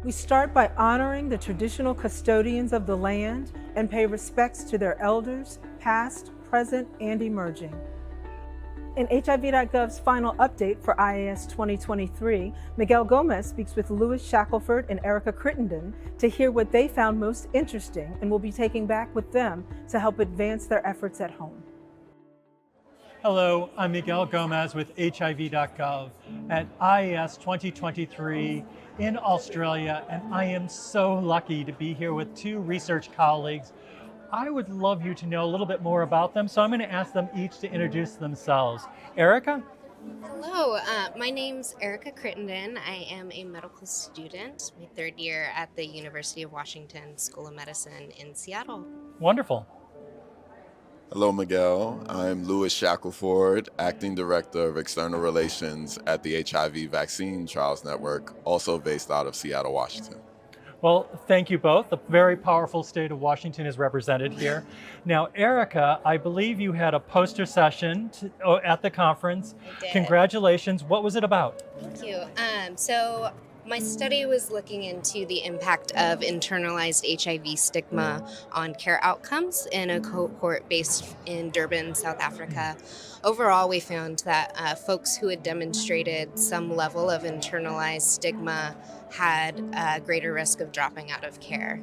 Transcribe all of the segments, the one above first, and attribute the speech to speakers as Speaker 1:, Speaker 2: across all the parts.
Speaker 1: We start by honoring the traditional custodians of the land and pay respects to their elders, past, present, and emerging. In HIV.gov's final update for IAS 2023, Miguel Gomez speaks with Louis Shackelford and Erica Crittendon to hear what they found most interesting and will be taking back with them to help advance their efforts at home.
Speaker 2: Hello, I'm Miguel Gomez with HIV.gov at IAS 2023 in Australia, and I am so lucky to be here with two research colleagues. I would love you to know a little bit more about them, so I'm going to ask them each to introduce themselves. Erica?
Speaker 3: Hello, my name's Erica Crittendon. I am a medical student, my third year at the University of Washington School of Medicine in Seattle.
Speaker 2: Wonderful.
Speaker 4: Hello, Miguel. I'm Louis Shackelford, Acting Director of External Relations at the HIV Vaccine Trials Network, also based out of Seattle, Washington.
Speaker 2: Well, thank you both. A very powerful state of Washington is represented here. Now, Erica, I believe you had a poster session at the conference.
Speaker 3: I did.
Speaker 2: Congratulations. What was it about?
Speaker 3: Thank you. So my study was looking into the impact of internalized HIV stigma on care outcomes in a cohort based in Durban, South Africa. Overall, we found that folks who had demonstrated some level of internalized stigma had a greater risk of dropping out of care,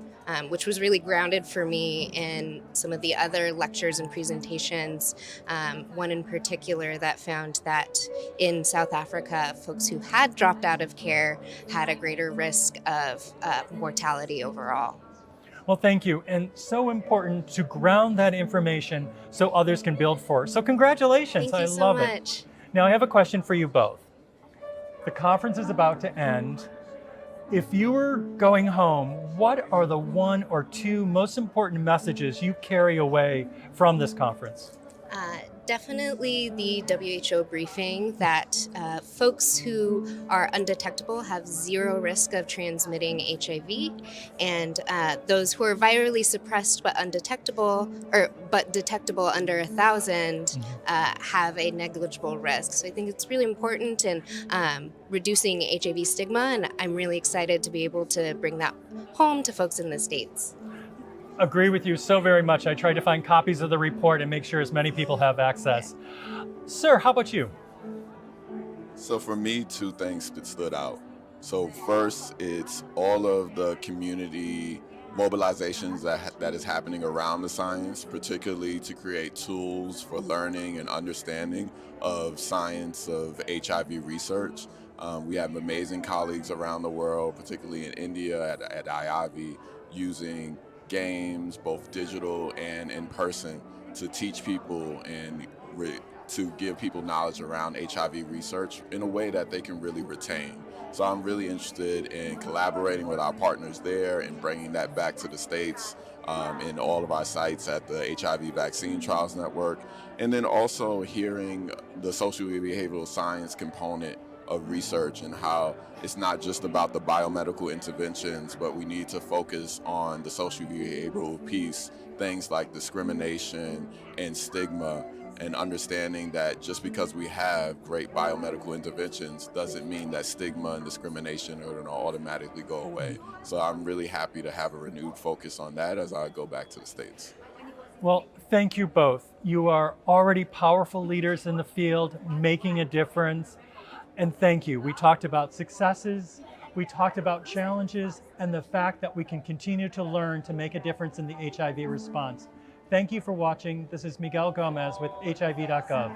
Speaker 3: which was really grounded for me in some of the other lectures and presentations. One in particular that found that in South Africa, folks who had dropped out of care had a greater risk of mortality overall.
Speaker 2: Well, thank you. And so important to ground that information so others can build for it. So congratulations.
Speaker 3: Thank you
Speaker 2: I love
Speaker 3: so much.
Speaker 2: it. Now I have a question for you both. The conference is about to end. If you were going home, what are the one or two most important messages you carry away from this conference?
Speaker 3: Definitely the WHO briefing that folks who are undetectable have zero risk of transmitting HIV, and those who are virally suppressed but undetectable, but detectable under 1,000 have a negligible risk. So I think it's really important in reducing HIV stigma, and I'm really excited to be able to bring that home to folks in the States.
Speaker 2: Agree with you so very much. I try to find copies of the report and make sure as many people have access. Sir, how about you?
Speaker 4: So for me, two things that stood out. So first, it's all of the community mobilizations that is happening around the science, particularly to create tools for learning and understanding of science of HIV research. We have amazing colleagues around the world, particularly in India at IAVI, using games, both digital and in person, to teach people and to give people knowledge around HIV research in a way that they can really retain. So I'm really interested in collaborating with our partners there and bringing that back to the States in all of our sites at the HIV Vaccine Trials Network, and then also hearing the social behavioral science component of research and how it's not just about the biomedical interventions, but we need to focus on the social behavioral piece, things like discrimination and stigma, and understanding that just because we have great biomedical interventions doesn't mean that stigma and discrimination are going to automatically go away. So I'm really happy to have a renewed focus on that as I go back to the States.
Speaker 2: Well, thank you both. You are already powerful leaders in the field, making a difference. And thank you. We talked about successes, we talked about challenges, and the fact that we can continue to learn to make a difference in the HIV response. Thank you for watching. This is Miguel Gomez with HIV.gov.